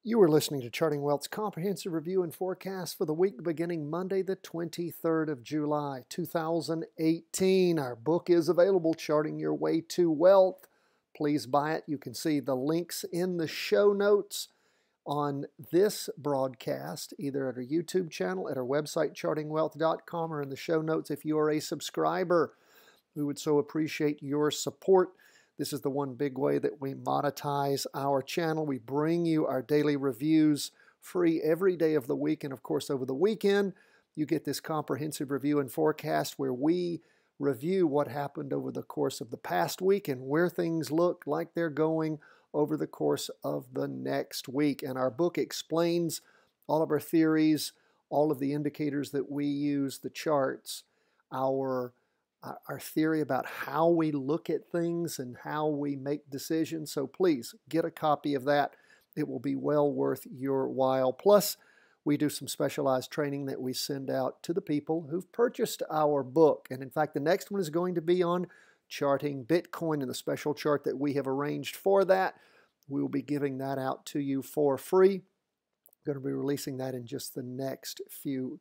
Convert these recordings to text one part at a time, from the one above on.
You are listening to Charting Wealth's comprehensive review and forecast for the week beginning Monday, the 23rd of July, 2018. Our book is available, Charting Your Way to Wealth. Please buy it. You can see the links in the show notes on this broadcast, either at our YouTube channel, at our website, chartingwealth.com, or in the show notes if you are a subscriber. We would so appreciate your support. This is the one big way that we monetize our channel. We bring you our daily reviews free every day of the week. And of course, over the weekend, you get this comprehensive review and forecast where we review what happened over the course of the past week and where things look like they're going over the course of the next week. And our book explains all of our theories, all of the indicators that we use, the charts, our theory about how we look at things and how we make decisions. So please get a copy of that. It will be well worth your while. Plus, we do some specialized training that we send out to the people who've purchased our book. And in fact, the next one is going to be on charting Bitcoin and the special chart that we have arranged for that. We will be giving that out to you for free. I'm going to be releasing that in just the next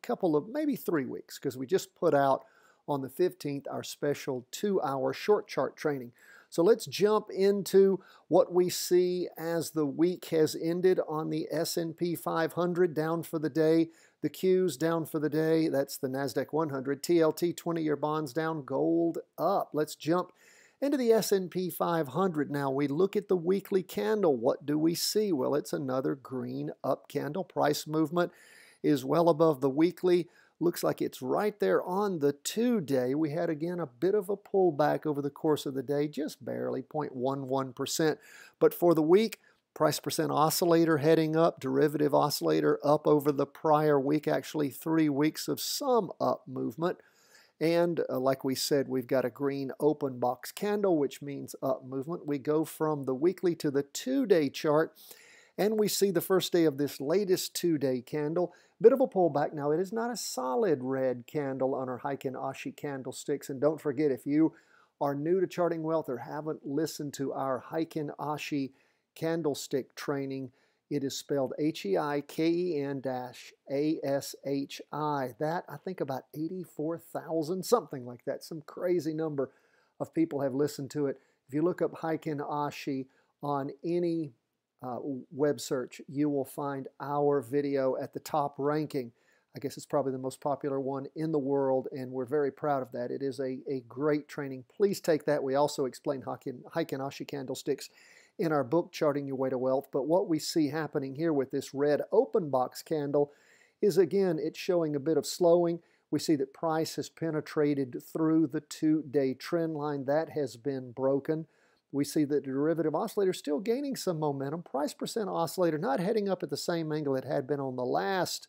couple of, maybe 3 weeks, because we just put out on the 15th, our special 2-hour short chart training. So let's jump into what we see as the week has ended on the S&P 500 down for the day. The Qs down for the day. That's the Nasdaq 100. TLT 20-year bonds down, gold up. Let's jump into the S&P 500 now. We look at the weekly candle. What do we see? Well, it's another green up candle. Price movement is well above the weekly. Looks like it's right there on the 2-day. We had, again, a bit of a pullback over the course of the day, just barely 0.11%. But for the week, price percent oscillator heading up, derivative oscillator up over the prior week, actually 3 weeks of some up movement. And like we said, we've got a green open box candle, which means up movement. We go from the weekly to the 2-day chart, and we see the first day of this latest 2-day candle. Bit of a pullback. Now, it is not a solid red candle on our Heiken Ashi candlesticks. And don't forget, if you are new to Charting Wealth or haven't listened to our Heiken Ashi candlestick training, it is spelled Heiken-ASHI. That, I think, about 84,000, something like that. Some crazy number of people have listened to it. If you look up Heiken Ashi on any web search, you will find our video at the top ranking. I guess it's probably the most popular one in the world, and we're very proud of that. It is a great training. Please take that. We also explain Heiken Ashi candlesticks in our book, Charting Your Way to Wealth. But what we see happening here with this red open box candle is, again, it's showing a bit of slowing. We see that price has penetrated through the 2-day trend line. That has been broken. We see that the derivative oscillator still gaining some momentum. Price percent oscillator not heading up at the same angle it had been on the last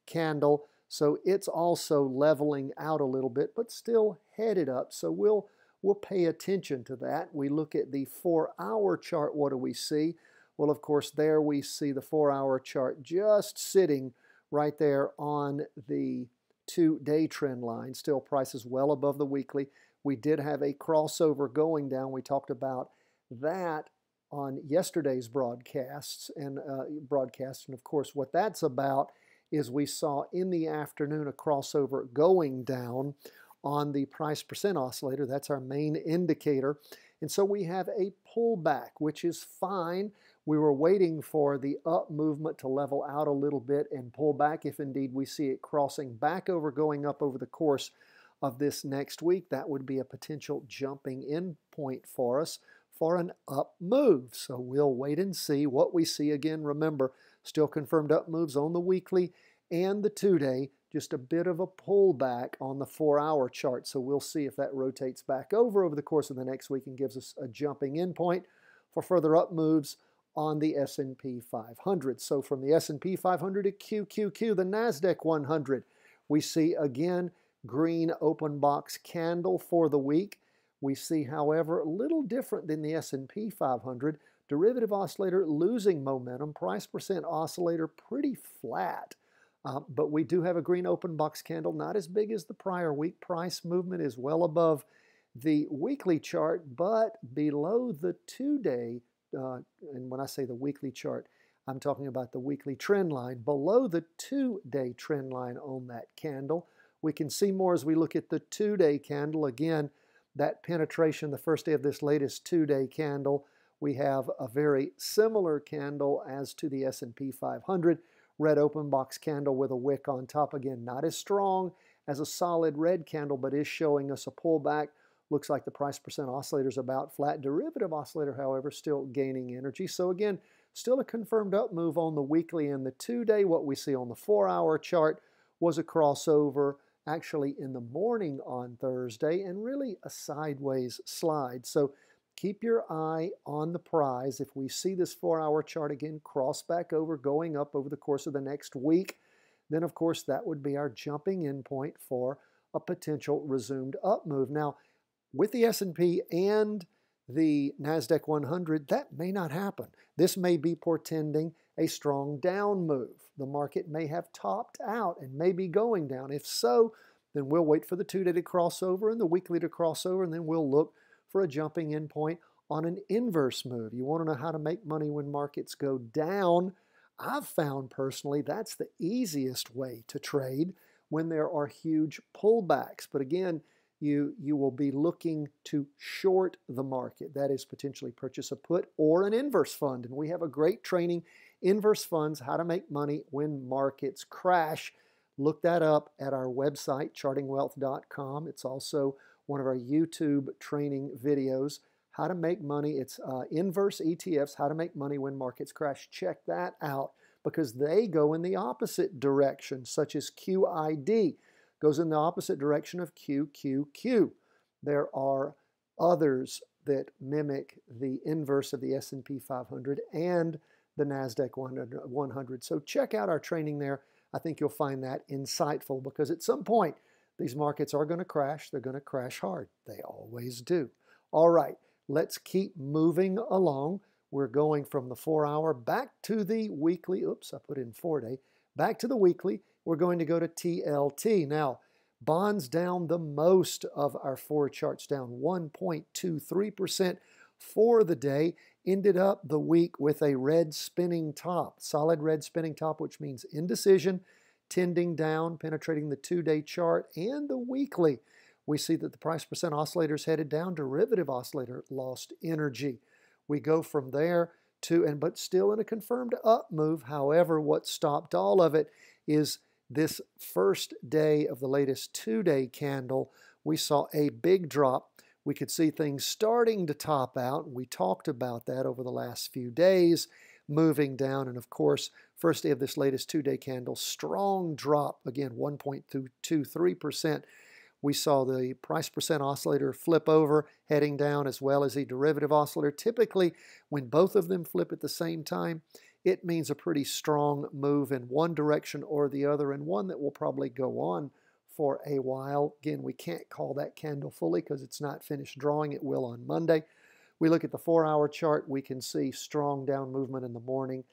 candle. So it's also leveling out a little bit, but still headed up. So we'll pay attention to that. We look at the 4-hour chart. What do we see? Well, of course, there we see the 4-hour chart just sitting right there on the 2-day trend line. Still prices well above the weekly. We did have a crossover going down. We talked about that on yesterday's broadcasts. And of course, what that's about is we saw in the afternoon a crossover going down on the price percent oscillator. That's our main indicator. And so we have a pullback, which is fine. We were waiting for the up movement to level out a little bit and pull back if indeed we see it crossing back over, going up over the course of this next week. That would be a potential jumping in point for us for an up move. So we'll wait and see what we see. Again, remember, still confirmed up moves on the weekly and the 2-day, just a bit of a pullback on the 4-hour chart. So we'll see if that rotates back over the course of the next week and gives us a jumping in point for further up moves on the S&P 500. So from the S&P 500 to QQQ, the Nasdaq 100, we see again green open box candle for the week. We see, however, a little different than the S&P 500. Derivative oscillator losing momentum. Price percent oscillator pretty flat. But we do have a green open box candle, not as big as the prior week. Price movement is well above the weekly chart, but below the 2-day. And when I say the weekly chart, I'm talking about the weekly trend line below the 2-day trend line on that candle. We can see more as we look at the 2-day candle. Again, that penetration, the first day of this latest 2-day candle, we have a very similar candle as to the S&P 500. Red open box candle with a wick on top. Again, not as strong as a solid red candle, but is showing us a pullback. Looks like the price percent oscillator is about flat. Derivative oscillator, however, still gaining energy. So again, still a confirmed up move on the weekly and the 2-day. What we see on the 4-hour chart was a crossover actually in the morning on Thursday and really a sideways slide. So keep your eye on the prize. If we see this 4-hour chart again cross back over, going up over the course of the next week, then of course that would be our jumping in point for a potential resumed up move. Now, with the S&P and the Nasdaq 100, that may not happen. This may be portending a strong down move. The market may have topped out and may be going down. If so, then we'll wait for the 2-day to cross over and the weekly to cross over, and then we'll look for a jumping in point on an inverse move. You want to know how to make money when markets go down? I've found personally that's the easiest way to trade when there are huge pullbacks. But again, you will be looking to short the market. That is potentially purchase a put or an inverse fund. And we have a great training, inverse funds, how to make money when markets crash. Look that up at our website, chartingwealth.com. It's also one of our YouTube training videos, how to make money. It's inverse ETFs, how to make money when markets crash. Check that out because they go in the opposite direction, such as QID goes in the opposite direction of QQQ. There are others that mimic the inverse of the S&P 500 and the Nasdaq 100. So check out our training there. I think you'll find that insightful because at some point, these markets are going to crash. They're going to crash hard. They always do. All right, let's keep moving along. We're going from the 4-hour back to the weekly. Oops, I put in 4-day. Back to the weekly. We're going to go to TLT. Now, bonds down the most of our 4 charts, down 1.23% for the day. Ended up the week with a red spinning top, solid red spinning top, which means indecision, tending down, penetrating the 2-day chart and the weekly. We see that the price percent oscillator is headed down. Derivative oscillator lost energy. We go from there to, but still in a confirmed up move. However, what stopped all of it is this first day of the latest 2-day candle. We saw a big drop. We could see things starting to top out. We talked about that over the last few days, moving down. And of course, first day of this latest 2-day candle, strong drop, again, 1.23%. We saw the price percent oscillator flip over, heading down, as well as the derivative oscillator. Typically, when both of them flip at the same time, it means a pretty strong move in one direction or the other, and one that will probably go on for a while. Again, we can't call that candle fully because it's not finished drawing. It will on Monday. We look at the 4-hour chart. We can see strong down movement in the morning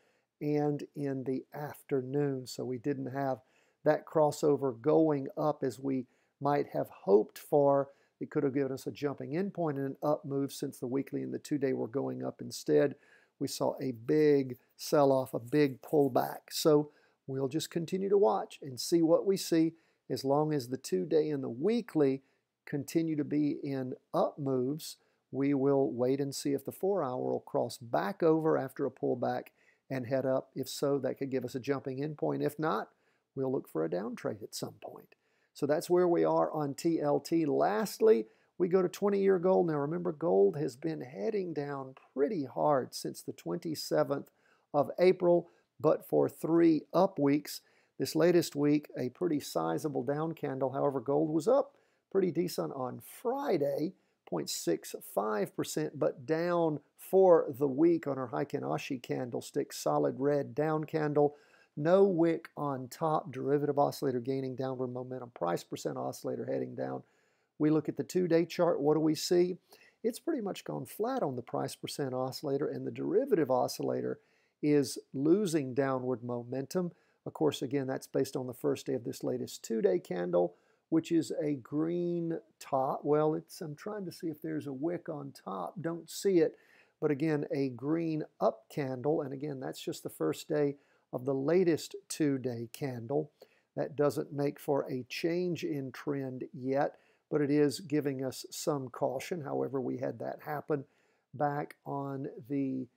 and in the afternoon. So we didn't have that crossover going up as we might have hoped for. It could have given us a jumping in point and an up move since the weekly and the 2-day were going up instead. We saw a big sell-off, a big pullback. So we'll just continue to watch and see what we see. As long as the 2-day and the weekly continue to be in up moves, we will wait and see if the 4-hour will cross back over after a pullback and head up. If so, that could give us a jumping in point. If not, we'll look for a down trade at some point. So that's where we are on TLT. Lastly, we go to 20-year gold. Now remember, gold has been heading down pretty hard since the 27th of April, but for 3 up weeks. This latest week, a pretty sizable down candle. However, gold was up pretty decent on Friday, 0.65%, but down for the week on our Heiken Ashi candlestick, solid red down candle. No wick on top, derivative oscillator gaining downward momentum, price percent oscillator heading down. We look at the 2-day chart. What do we see? It's pretty much gone flat on the price percent oscillator, and the derivative oscillator is losing downward momentum. Of course, again, that's based on the first day of this latest 2-day candle, which is a green top. Well, I'm trying to see if there's a wick on top. Don't see it, but again, a green up candle. And again, that's just the first day of the latest 2-day candle. That doesn't make for a change in trend yet, but it is giving us some caution. However, we had that happen back on the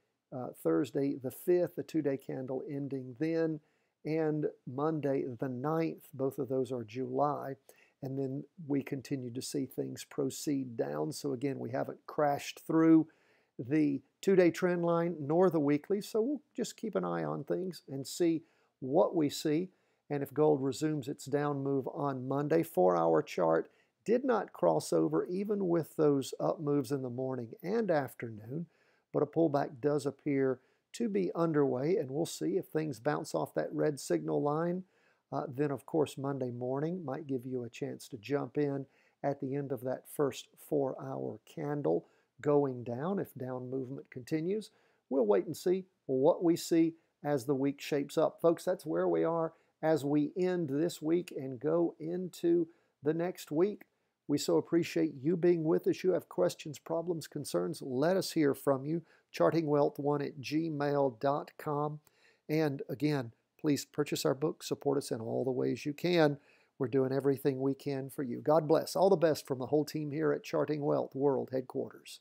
Thursday the 5th, the 2-day candle ending then, and Monday the 9th. Both of those are July. And then we continue to see things proceed down. So again, we haven't crashed through the 2-day trend line nor the weekly. So we'll just keep an eye on things and see what we see. And if gold resumes its down move on Monday, 4-hour chart did not cross over even with those up moves in the morning and afternoon, but a pullback does appear to be underway, and we'll see if things bounce off that red signal line. Then, of course, Monday morning might give you a chance to jump in at the end of that first 4-hour candle going down if down movement continues. We'll wait and see what we see as the week shapes up. Folks, that's where we are as we end this week and go into the next week. We so appreciate you being with us. You have questions, problems, concerns, let us hear from you. chartingwealth1@gmail.com. And again, please purchase our book, support us in all the ways you can. We're doing everything we can for you. God bless. All the best from the whole team here at Charting Wealth World Headquarters.